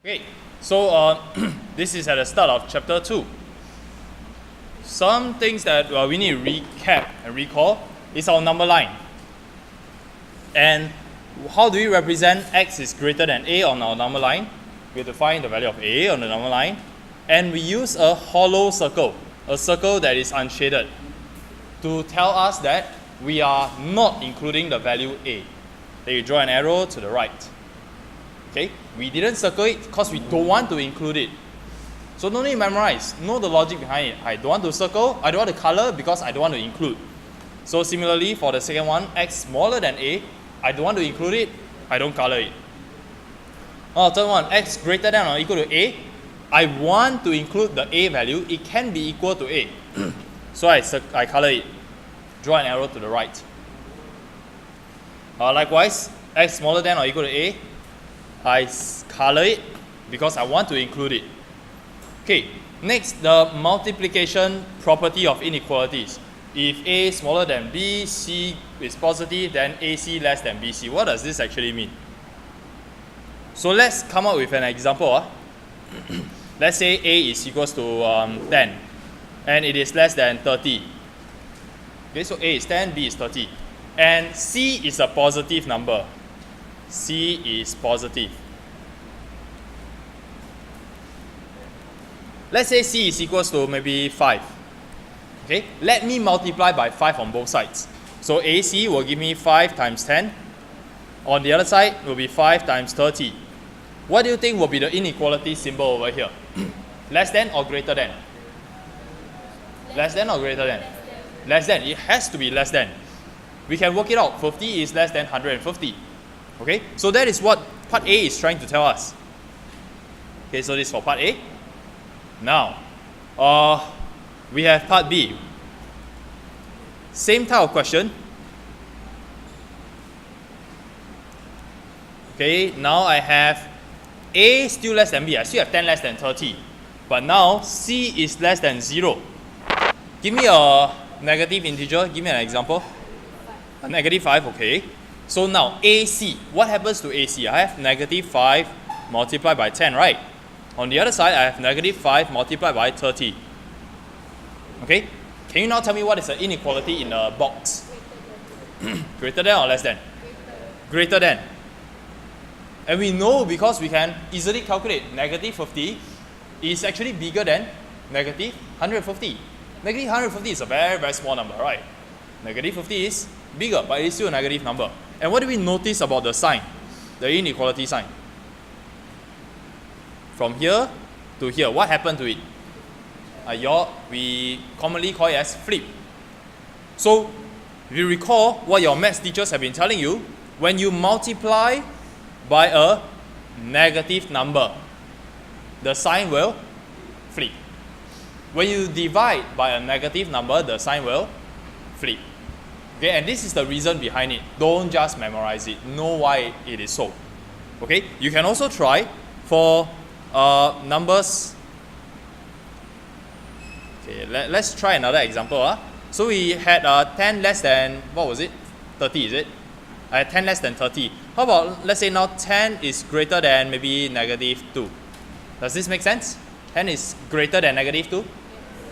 Okay, so this is at the start of chapter 2. Some things that we need to recap and recall is our number line. And how do we represent x is greater than a on our number line? We have to find the value of a on the number line. And we use a hollow circle, a circle that is unshaded, to tell us that we are not including the value a. Then you draw an arrow to the right. Okay, we didn't circle it because we don't want to include it. So no need to memorize. Know the logic behind it. I don't want to circle, I don't want to color because I don't want to include. So similarly for the second one, x smaller than a, I don't want to include it, I don't color it. Third one, x greater than or equal to a, I want to include the a value, it can be equal to a. So I color it, draw an arrow to the right. Likewise, x smaller than or equal to a, I color it because I want to include it. Okay, next, the multiplication property of inequalities. If a is smaller than b, c is positive, then ac less than bc. What does this actually mean? So let's come up with an example. Let's say a is equals to 10 and it is less than 30. Okay, so a is 10, b is 30. And c is a positive number. C is positive. Let's say C is equals to maybe 5. Okay, let me multiply by 5 on both sides. So AC will give me 5 times 10. On the other side will be 5 times 30. What do you think will be the inequality symbol over here? Less than or greater than? Less than or greater than? Less than. It has to be less than. We can work it out. 50 is less than 150. Okay, so that is what part A is trying to tell us. Okay, so this is for part A. Now, we have part B. Same type of question. Okay, now I have A still less than B. I still have 10 less than 30. But now C is less than 0. Give me a negative integer. Give me an example. A negative 5, okay. So now AC, what happens to AC? I have negative 5 multiplied by 10, right? On the other side, I have negative 5 multiplied by 30. Okay? Can you now tell me what is the inequality in the box? Greater than or less than? Greater than. And we know because we can easily calculate negative 50 is actually bigger than negative 150. Negative 150 is a very, very small number, right? Negative 50 is bigger, but it is still a negative number. And what do we notice about the sign? The inequality sign. From here to here, what happened to it? We commonly call it as flip. So, if you recall what your maths teachers have been telling you, when you multiply by a negative number, the sign will flip. When you divide by a negative number, the sign will flip. Okay, and this is the reason behind it. Don't just memorize it. Know why it is so. Okay, you can also try for numbers. Okay, let's try another example. So we had 10 less than, what was it? 30, is it? I had 10 less than 30. How about, let's say now 10 is greater than maybe negative 2. Does this make sense? 10 is greater than negative 2?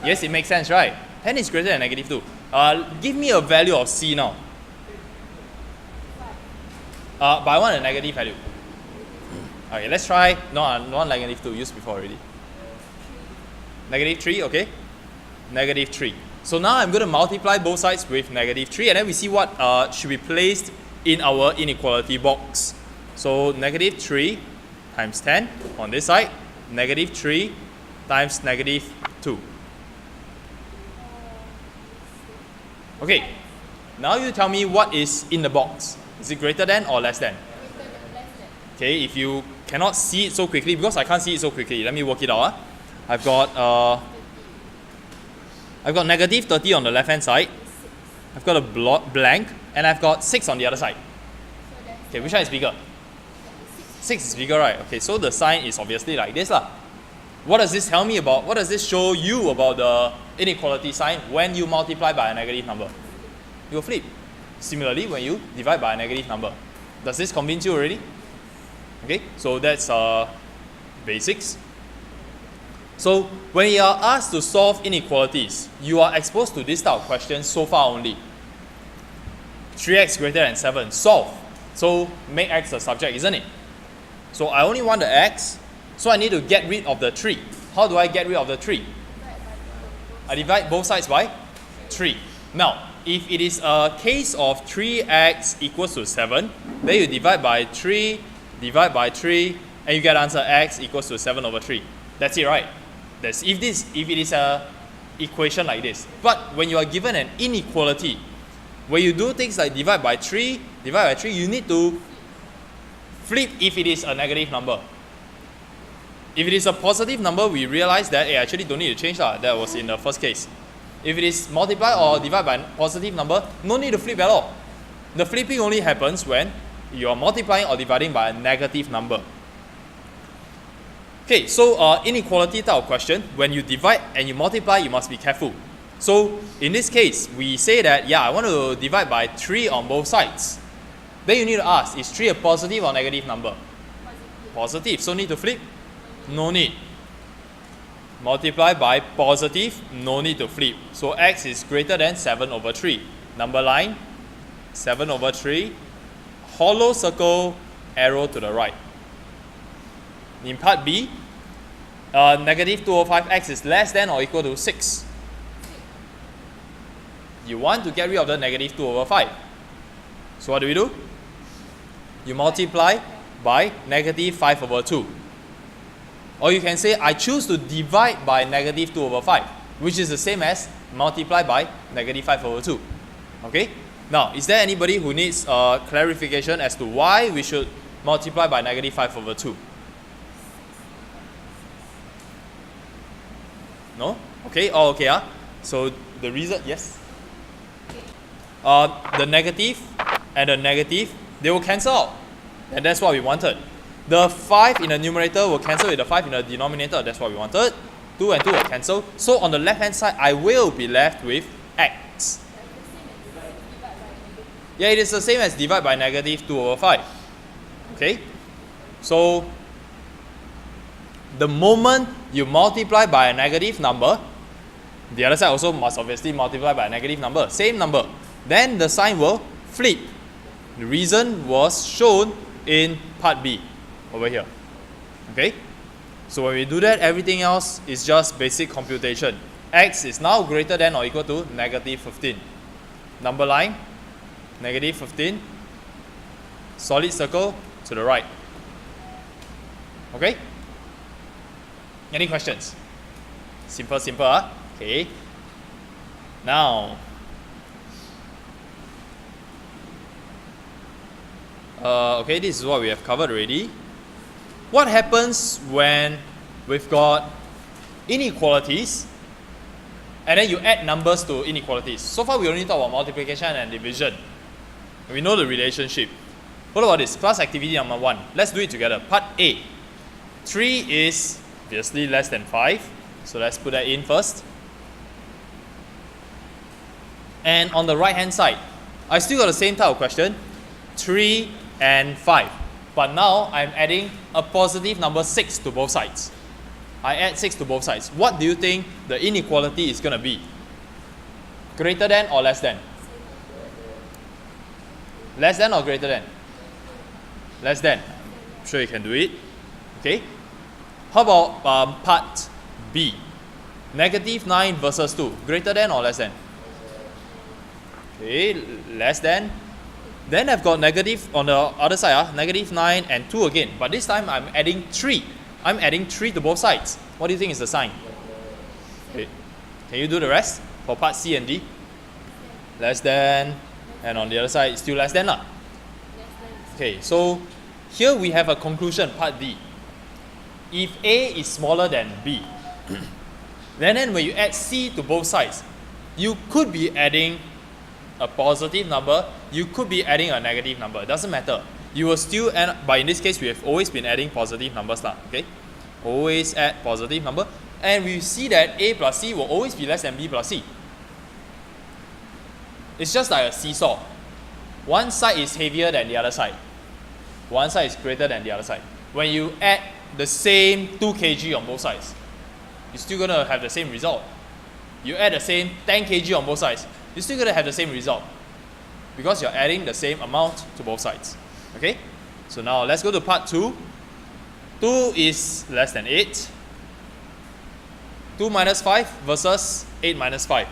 Yes, it makes sense, right? 10 is greater than negative 2. Give me a value of C now. But I want a negative value. Okay, let's try. No, not negative 2. Used before already. Negative 3, okay? Negative 3. So now I'm going to multiply both sides with negative 3 and then we see what should be placed in our inequality box. So negative 3 times 10 on this side. Negative 3 times negative 2. Okay, now you tell me what is in the box. Is it greater than or less than? Okay, if you cannot see it so quickly, because I can't see it so quickly, let me work it out. I've got negative 30 on the left hand side. I've got a blank, and I've got 6 on the other side. Okay, which one is bigger? 6 is bigger, right? Okay, so the sign is obviously like this lah. What does this tell me about? What does this show you about the inequality sign when you multiply by a negative number? You will flip. Similarly, when you divide by a negative number. Does this convince you already? Okay, so that's basics. So when you are asked to solve inequalities, you are exposed to this type of questions so far only. 3x greater than 7, solve. So make x a subject, isn't it? So I only want the x, so I need to get rid of the 3. How do I get rid of the 3? I divide both sides by 3. Now, if it is a case of 3x equals to 7, then you divide by 3, and you get answer x equals to 7 over 3. That's it, right? That's if it is a equation like this. But when you are given an inequality, when you do things like divide by 3, you need to flip if it is a negative number. If it is a positive number, we realize that actually don't need to change that. That was in the first case. If it is multiply or divide by a positive number, no need to flip at all. The flipping only happens when you are multiplying or dividing by a negative number. Okay, so inequality type of question, when you divide and you multiply, you must be careful. So in this case, we say that, I want to divide by 3 on both sides. Then you need to ask, is 3 a positive or negative number? Positive. So need to flip? No need. Multiply by positive, no need to flip. So x is greater than 7 over 3. Number line, 7 over 3. Hollow circle, arrow to the right. In part B, negative 2 over 5x is less than or equal to 6. You want to get rid of the negative 2 over 5. So what do? You multiply by negative 5 over 2. Or you can say, I choose to divide by negative 2 over 5, which is the same as multiply by negative 5 over 2. Okay? Now, is there anybody who needs clarification as to why we should multiply by negative 5 over 2? No? Okay? Oh, okay. So the reason, yes? The negative and the negative, they will cancel out. And that's what we wanted. The 5 in the numerator will cancel with the 5 in the denominator. That's what we wanted. 2 and 2 will cancel. So on the left hand side, I will be left with x. Yeah, it is the same as divide by negative 2 over 5. Okay? So the moment you multiply by a negative number, the other side also must obviously multiply by a negative number. Same number. Then the sign will flip. The reason was shown in part B. Over here. Okay? So when we do that, everything else is just basic computation. X is now greater than or equal to negative 15. Number line, negative 15. Solid circle to the right. Okay? Any questions? Simple, Okay. Now, okay, this is what we have covered already. What happens when we've got inequalities and then you add numbers to inequalities? So far we only talk about multiplication and division. We know the relationship. What about this? Class activity number 1. Let's do it together. Part A. 3 is obviously less than 5. So let's put that in first. And on the right hand side, I still got the same type of question. 3 and 5. But now I'm adding a positive number 6 to both sides. I add 6 to both sides. What do you think the inequality is going to be? Greater than or less than? Less than or greater than? Less than. I'm sure you can do it. Okay. How about part B? Negative 9 versus 2. Greater than or less than? Okay, less than. Then I've got negative on the other side, negative 9 and 2 again. But this time I'm adding 3. I'm adding 3 to both sides. What do you think is the sign? Okay. Can you do the rest for part C and D? Less than. And on the other side, it's still less than. Okay, so here we have a conclusion, part D. If A is smaller than B, then when you add C to both sides, you could be adding a positive number, you could be adding a negative number. It doesn't matter. You will still end, but in this case, we have always been adding positive numbers. Okay? Always add positive number. And we see that A plus C will always be less than B plus C. It's just like a seesaw. One side is heavier than the other side. One side is greater than the other side. When you add the same 2 kg on both sides, you're still going to have the same result. You add the same 10 kg on both sides, you're still going to have the same result because you're adding the same amount to both sides. Okay? So now let's go to part 2. 2 is less than 8. 2 minus 5 versus 8 minus 5.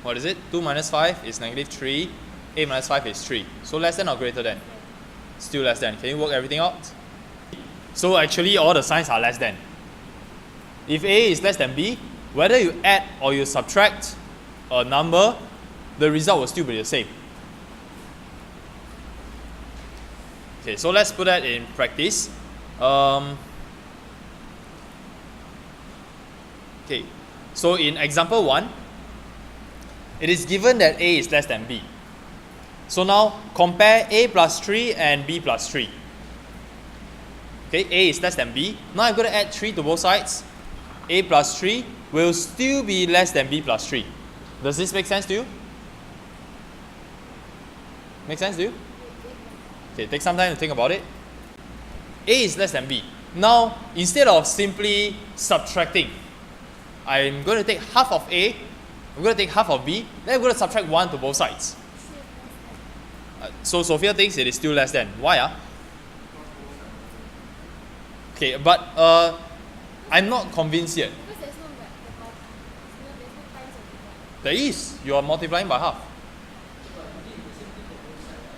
What is it? 2 minus 5 is negative 3. 8 minus 5 is 3. So less than or greater than? Still less than. Can you work everything out? So actually all the signs are less than. If A is less than B, whether you add or you subtract a number, the result will still be the same. Okay, so let's put that in practice. Okay, so in example 1, it is given that A is less than B. So now compare A plus 3 and B plus 3. Okay, A is less than B. Now I'm going to add 3 to both sides. A plus 3 will still be less than B plus 3. Does this make sense to you? Make sense to you? Okay, take some time to think about it. A is less than B. Now, instead of simply subtracting, I'm going to take half of A, I'm going to take half of B, then I'm going to subtract 1 to both sides. So Sophia thinks it is still less than. Why? Okay, but I'm not convinced yet. Because there's no there's no times of divide. There is. You are multiplying by half.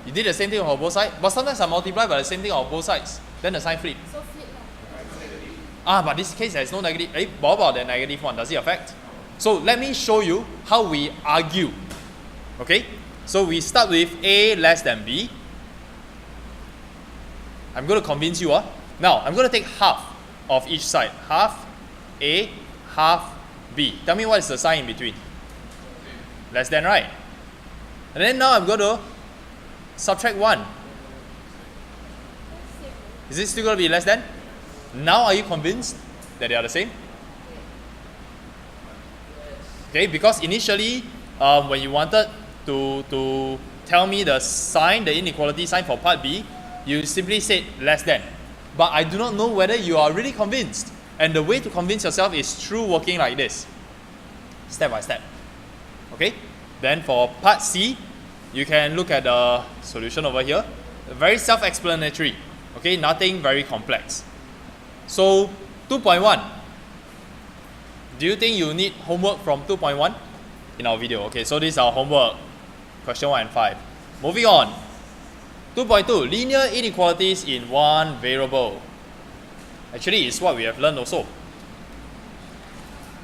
You did the same thing on both sides, but sometimes I multiply by the same thing on both sides. Then the sign flip. So flip lah. But this case there is no negative. What about the negative one? Does it affect? So let me show you how we argue. Okay? So we start with A less than B. I'm going to convince you. Now, I'm going to take half of each side. Half A, half B. Tell me what is the sign in between. Less than, right? And then now I'm going to subtract 1. Is it still going to be less than? Now are you convinced that they are the same? Okay, because initially when you wanted to tell me the sign, the inequality sign for part B, you simply said less than. But I do not know whether you are really convinced. And the way to convince yourself is through working like this. Step by step. Okay? Then for part C, you can look at the solution over here. Very self-explanatory. Okay? Nothing very complex. So, 2.1. Do you think you need homework from 2.1 in our video? Okay, so this is our homework. Question 1 and 5. Moving on. 2.2. Linear inequalities in one variable. Actually, it's what we have learned also.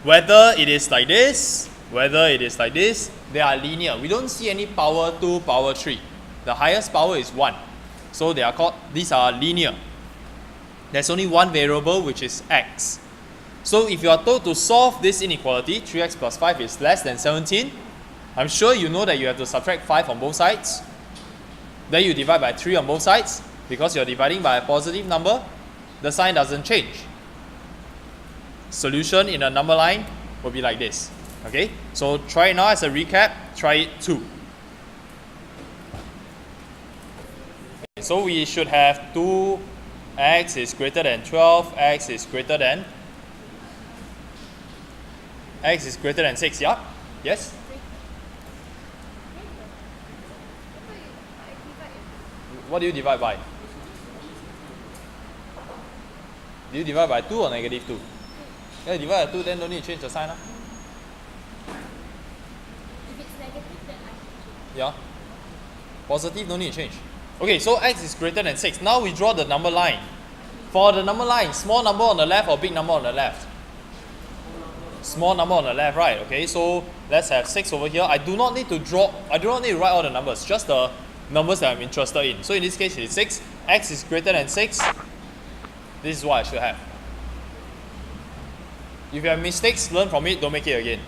Whether it is like this, whether it is like this, they are linear. We don't see any power 2, power 3. The highest power is 1. So they are called, these are linear. There's only one variable, which is x. So if you are told to solve this inequality, 3x plus 5 is less than 17, I'm sure you know that you have to subtract 5 on both sides. Then you divide by 3 on both sides. Because you're dividing by a positive number, the sign doesn't change. Solution in a number line will be like this. Okay, so try it now as a recap. Try it too. Okay, so we should have 2x is greater than 12, x is greater than 6, yeah? Yes? What do you divide by? Do you divide by 2 or negative 2? Yeah, divide by 2, then don't need to change the sign. If it's negative, then I can change. Yeah. Positive, no need to change. Okay, so x is greater than 6. Now we draw the number line. For the number line, small number on the left or big number on the left? Small number on the left, right? Okay, so let's have 6 over here. I do not need to write all the numbers, just the numbers that I'm interested in. So in this case, it's 6. X is greater than 6. This is what I should have. If you have mistakes, learn from it, don't make it again.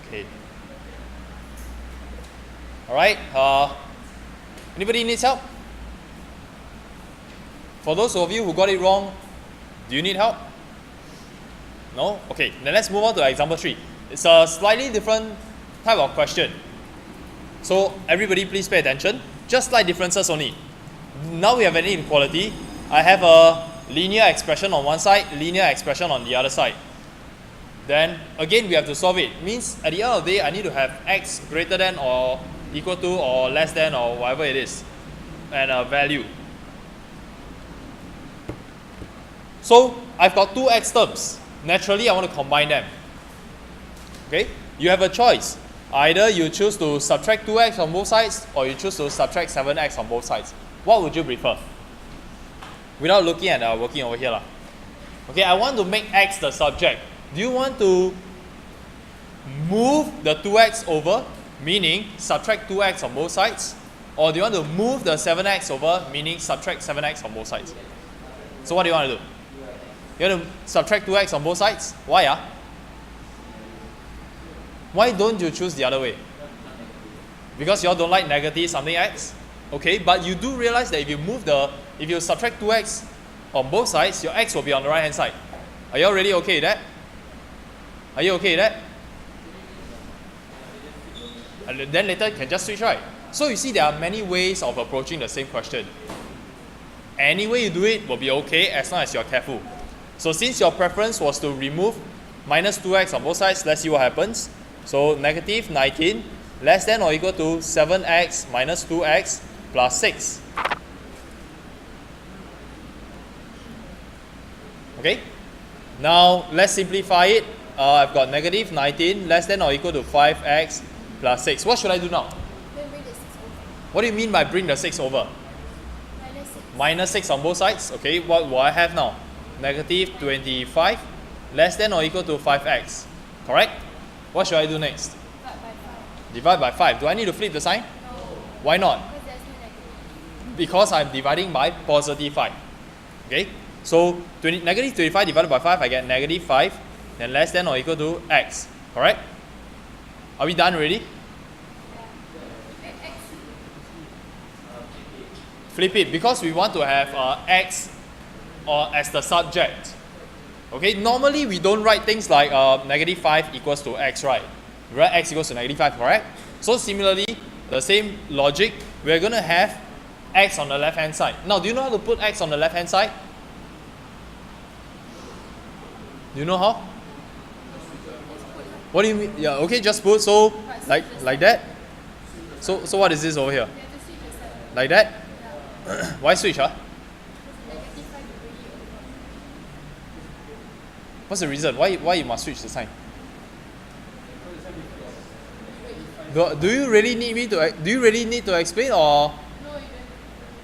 Okay. Alright, anybody needs help? For those of you who got it wrong, do you need help? No? Okay, then let's move on to example 3. It's a slightly different type of question. So everybody please pay attention. Just slight differences only. Now we have an inequality. I have a linear expression on one side, linear expression on the other side. Then again we have to solve it. Means at the end of the day I need to have x greater than or equal to or less than or whatever it is, and a value. So I've got two x terms. Naturally I want to combine them. Okay? You have a choice. Either you choose to subtract 2x on both sides or you choose to subtract 7x on both sides. What would you prefer? Without looking at working over here. Okay, I want to make x the subject. Do you want to move the 2x over, meaning subtract 2x on both sides? Or do you want to move the 7x over, meaning subtract 7x on both sides? So what do you want to do? You want to subtract 2x on both sides? Why? Why don't you choose the other way? Because you all don't like negative something x? Okay, but you do realize that if you subtract 2x on both sides, your x will be on the right hand side. Are you all really okay with that? Are you okay with that? And then later you can just switch, right? So you see there are many ways of approaching the same question. Any way you do it will be okay as long as you're careful. So since your preference was to remove minus 2x on both sides, let's see what happens. So negative 19 less than or equal to 7x minus 2x plus 6. Okay? Now let's simplify it. I've got negative 19 less than or equal to 5x plus 6. What should I do now? Then bring the 6 over. What do you mean by bring the 6 over? Minus 6. Minus 6 on both sides. Okay, what will I have now? Negative 25 less than or equal to 5x. Correct? What should I do next? Divide by 5. Divide by 5. Do I need to flip the sign? No. Why not? Because there's no negative. Because I'm dividing by positive 5. Okay? So negative 25 divided by 5, I get negative 5. Then less than or equal to x. Correct? Are we done already? Yeah. X. Flip it because we want to have x or as the subject. Okay, normally we don't write things like negative 5 equals to x, right? We write x equals to negative 5, correct? So similarly, the same logic, we're going to have x on the left hand side. Now, do you know how to put x on the left hand side? Do you know how? What do you mean? Yeah, okay, just put so like that. So what is this over here? You have to switch the side. Like that? Yeah. Why switch, huh? Negative 5 you bring it over. What's the reason? Why you must switch the sign? Do you really need me to? Do you really need to explain or? No, you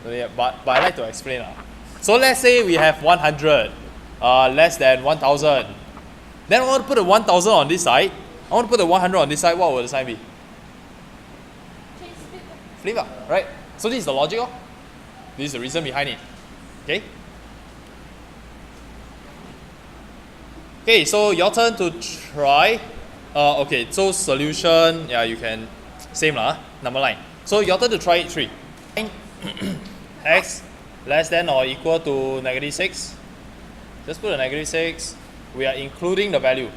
don't. Yeah, but I like to explain. So let's say we have 100, less than 1,000. Then I want to put a 1,000 on this side. I want to put a 100 on this side. What will the sign be? Change split. Flip, right? So this is the logic. This is the reason behind it. Okay. Okay, so your turn to try. Okay, so solution, yeah, you can, same lah, number line. So your turn to try it 3. X less than or equal to negative 6. Just put a negative 6. We are including the value.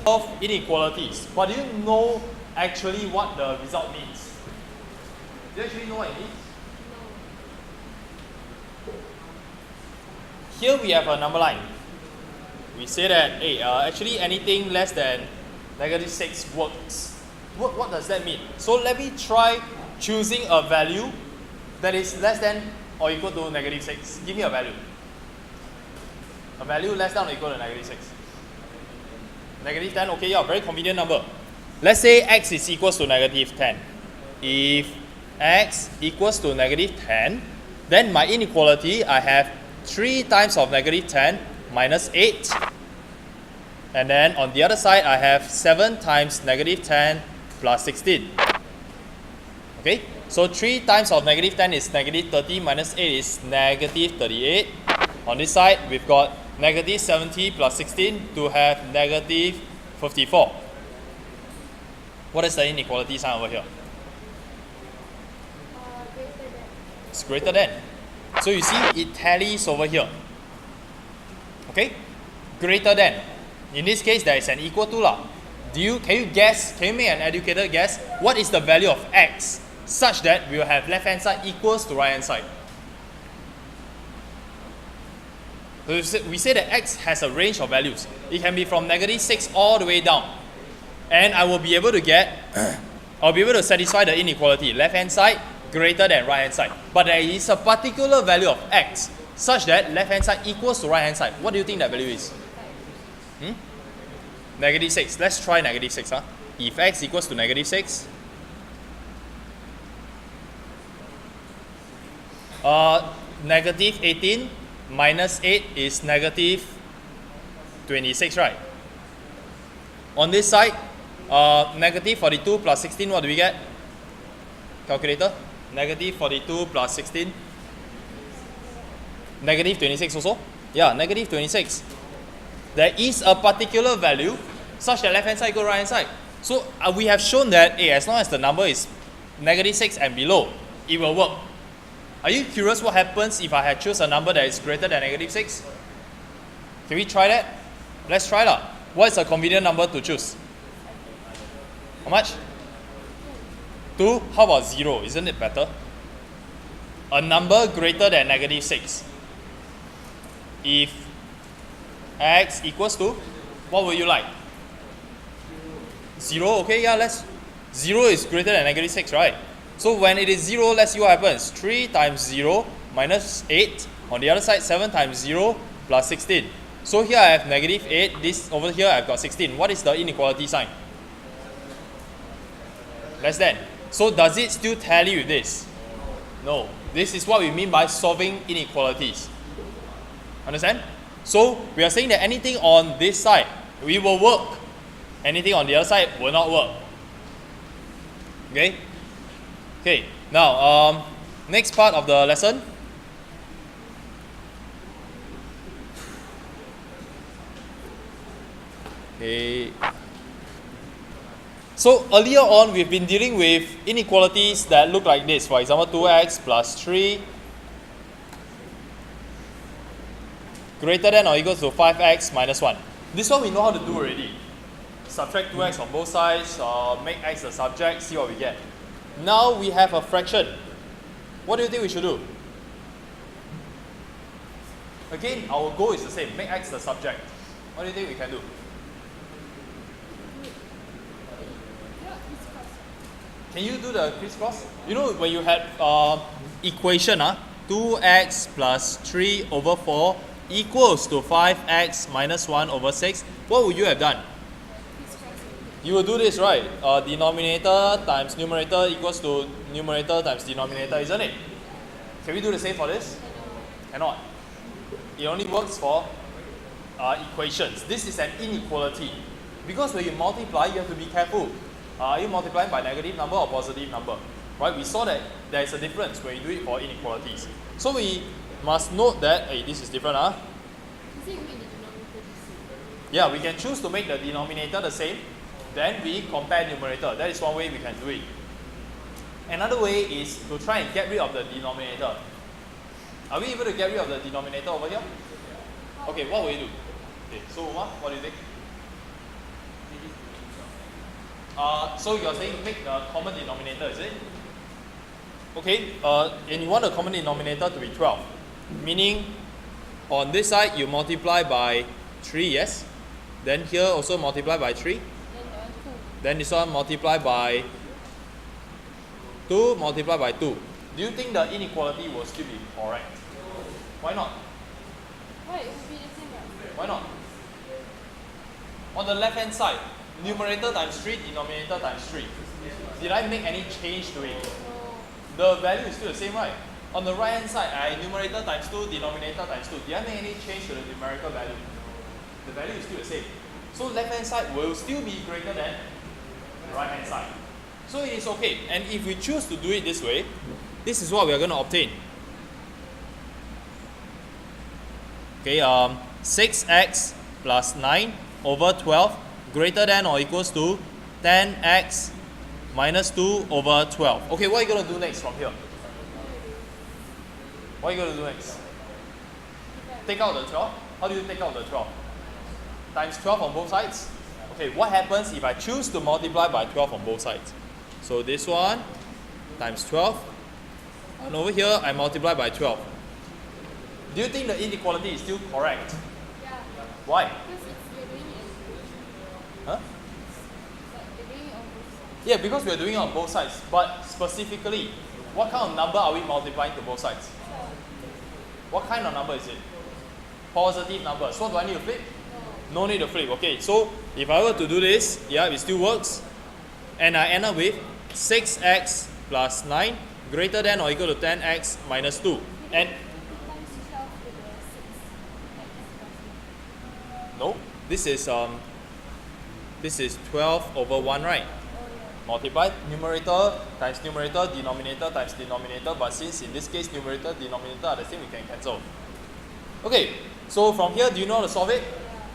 Of inequalities. But do you know actually what the result means? Do you actually know what it means? Here we have a number line. We say that, hey, actually anything less than negative 6 works. What does that mean? So let me try choosing a value that is less than or equal to negative 6. Give me a value. A value less than or equal to negative 6. Negative 10, okay, yeah, very convenient number. Let's say x is equals to negative 10. If x equals to negative 10, then my inequality, I have 3 times of negative 10 minus 8. And then on the other side, I have 7 times negative 10 plus 16. Okay, so 3 times of negative 10 is negative 30 minus 8 is negative 38. On this side, we've got negative 70 plus 16 to have negative 54. What is the inequality sign over here? Greater than. It's greater than. So you see, it tallies over here. Okay? Greater than. In this case, there is an equal to lah. Can you guess, can you make an educated guess, what is the value of x such that we will have left hand side equals to right hand side? So we say that x has a range of values. It can be from -6 all the way down. And I will be able to I'll be able to satisfy the inequality, left hand side greater than right hand side. But there is a particular value of x such that left hand side equals to right hand side. What do you think that value is? -6. Let's try -6. If x equals to -6, -18 minus 8 is -26, right? On this side, -42 plus 16, what do we get? Calculator. -42 plus 16. -26 also? Yeah, -26. There is a particular value such that left hand side equal right hand side. So we have shown that as long as the number is -6 and below, it will work. Are you curious what happens if I had choose a number that is greater than -6? Can we try that? Let's try that. What is a convenient number to choose? How much? 2? How about 0? Isn't it better? A number greater than -6. If x equals to, what would you like? 0? Okay, yeah, 0 is greater than -6, right? So when it is 0, let's see what happens. 3 times 0 minus 8. On the other side, 7 times 0 plus 16. So here I have -8. This over here I've got 16. What is the inequality sign? Less than. So does it still tally with this? No. This is what we mean by solving inequalities. Understand? So we are saying that anything on this side, we will work. Anything on the other side will not work. Okay? Okay, now next part of the lesson. Okay. So earlier on, we've been dealing with inequalities that look like this. For example, 2x plus 3 greater than or equal to 5x minus 1. This one we know how to do already. Subtract 2x on both sides, make x the subject, see what we get. Now we have a fraction. What do you think we should do? Again, our goal is the same, make x the subject. What do you think we can do? Can you do the crisscross? You know when you had equation, 2x plus 3 over 4 equals to 5x minus 1 over 6, what would you have done? You will do this, right? Denominator times numerator equals to numerator times denominator, isn't it? Can we do the same for this? Cannot. It only works for equations. This is an inequality. Because when you multiply, you have to be careful. Are you multiplying by negative number or positive number? Right? We saw that there is a difference when you do it for inequalities. So we must note that, hey, this is different. Yeah, we can choose to make the denominator the same. Then we compare numerator. That is one way we can do it. Another way is to try and get rid of the denominator. Are we able to get rid of the denominator over here? Okay, what will you do? Okay, so what do you think? So you're saying make the common denominator, is it? Okay, and you want the common denominator to be 12. Meaning, on this side you multiply by 3, yes? Then here also multiply by 3. Then this one multiply by 2, multiply by 2. Do you think the inequality will still be correct? Why not? Why? It will be the same, right? Why not? On the left hand side, numerator times 3, denominator times 3. Did I make any change to it? The value is still the same, right? On the right hand side, numerator times 2, denominator times 2. Did I make any change to the numerical value? The value is still the same. So left hand side will still be greater than the right hand side. So it is okay. And if we choose to do it this way, this is what we are going to obtain. Okay, 6x plus 9 over 12 greater than or equals to 10x minus 2 over 12. Okay, what are you going to do next from here? What are you going to do next? Take out the 12. How do you take out the 12? times 12 on both sides. Okay, what happens if I choose to multiply by 12 on both sides? So this one times 12, and over here I multiply by 12. Do you think the inequality is still correct? Yeah. Why? Because you're doing it. Huh? But you're doing it on both sides. Yeah, because we're doing it on both sides. But specifically, what kind of number are we multiplying to both sides? What kind of number is it? Positive number. So do I need to flip? No need to flip. Okay, so if I were to do this, yeah, it still works. And I end up with 6x plus 9 greater than or equal to 10x minus 2. And Times 12 with the 6. no, this is 12 over 1, right? Oh, yeah. Multiply numerator times numerator, denominator times denominator, but since in this case numerator, denominator are the same, we can cancel. Okay, so from here, do you know how to solve it?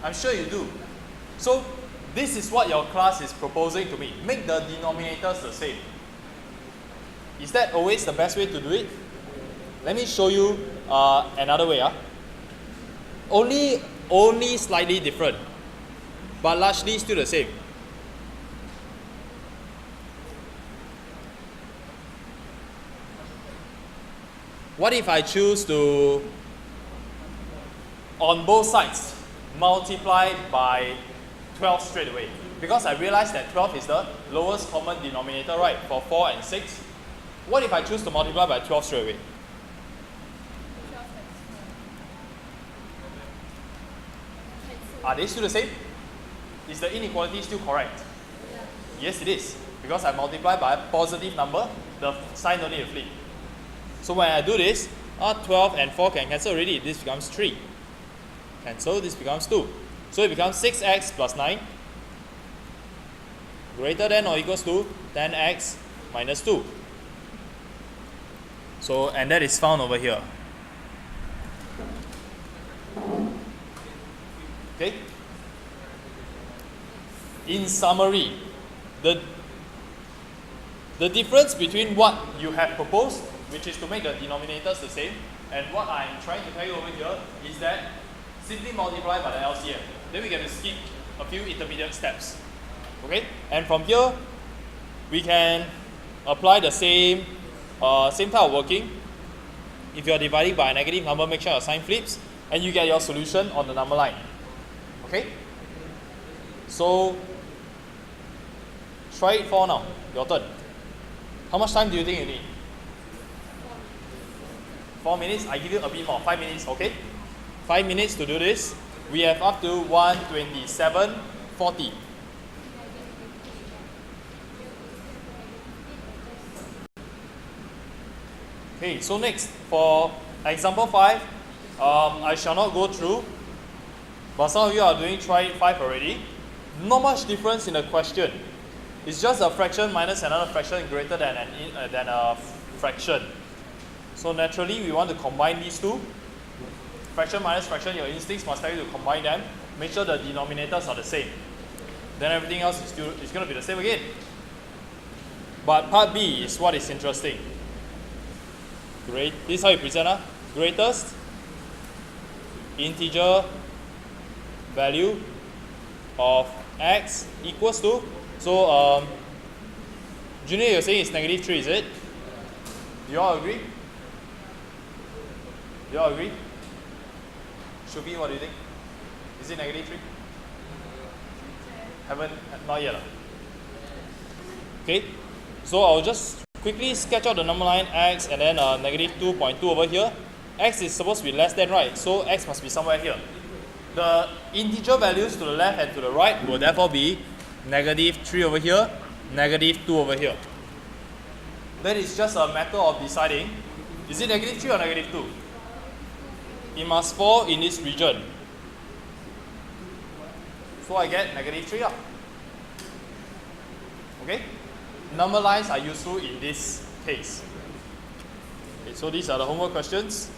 I'm sure you do. So this is what your class is proposing to me. Make the denominators the same. Is that always the best way to do it? Let me show you another way. Only slightly different, but largely still the same. What if I choose to, on both sides, multiply by 12 straight away? Because I realized that 12 is the lowest common denominator, right, for 4 and 6. What if I choose to multiply by 12 straight away? 12 times 4. Are they still the same? Is the inequality still correct? Yeah. Yes, it is. Because I multiply by a positive number, the sign don't need to flip. So when I do this, 12 and 4 can cancel already. This becomes 3. Cancel, this becomes 2. So it becomes 6x plus 9 greater than or equals to 10x minus 2. So, and that is found over here. Okay? In summary, the difference between what you have proposed, which is to make the denominators the same, and what I'm trying to tell you over here is that simply multiply by the LCM. Then we get to skip a few intermediate steps. Okay? And from here, we can apply the same type of working. If you are dividing by a negative number, make sure your sign flips, and you get your solution on the number line. Okay? So, try it for now. Your turn. How much time do you think you need? 4 minutes. I give you a bit more. 5 minutes, okay? 5 minutes to do this. We have up to 127.40. Okay, so next, for example 5, I shall not go through, but some of you are doing try 5 already. Not much difference in the question. It's just a fraction minus another fraction greater than a fraction. So naturally, we want to combine these two. Fraction minus fraction, your instincts must tell you to combine them. Make sure the denominators are the same. Then everything else is going to be the same again. But part B is what is interesting. Great. This is how you present. Greatest integer value of x equals to. So, Junior, you're saying it's negative 3, is it? You all agree? You all agree? Shubi, what do you think? Is it negative 3? Not yet. Okay, so I'll just quickly sketch out the number line x and then negative 2.2 over here. X is supposed to be less than, right? So x must be somewhere here. The integer values to the left and to the right will therefore be negative 3 over here, negative 2 over here. Then it's just a matter of deciding, is it negative 3 or negative 2? It must fall in this region. So I get negative 3 up. Okay? Number lines are useful in this case. Okay, so these are the homework questions.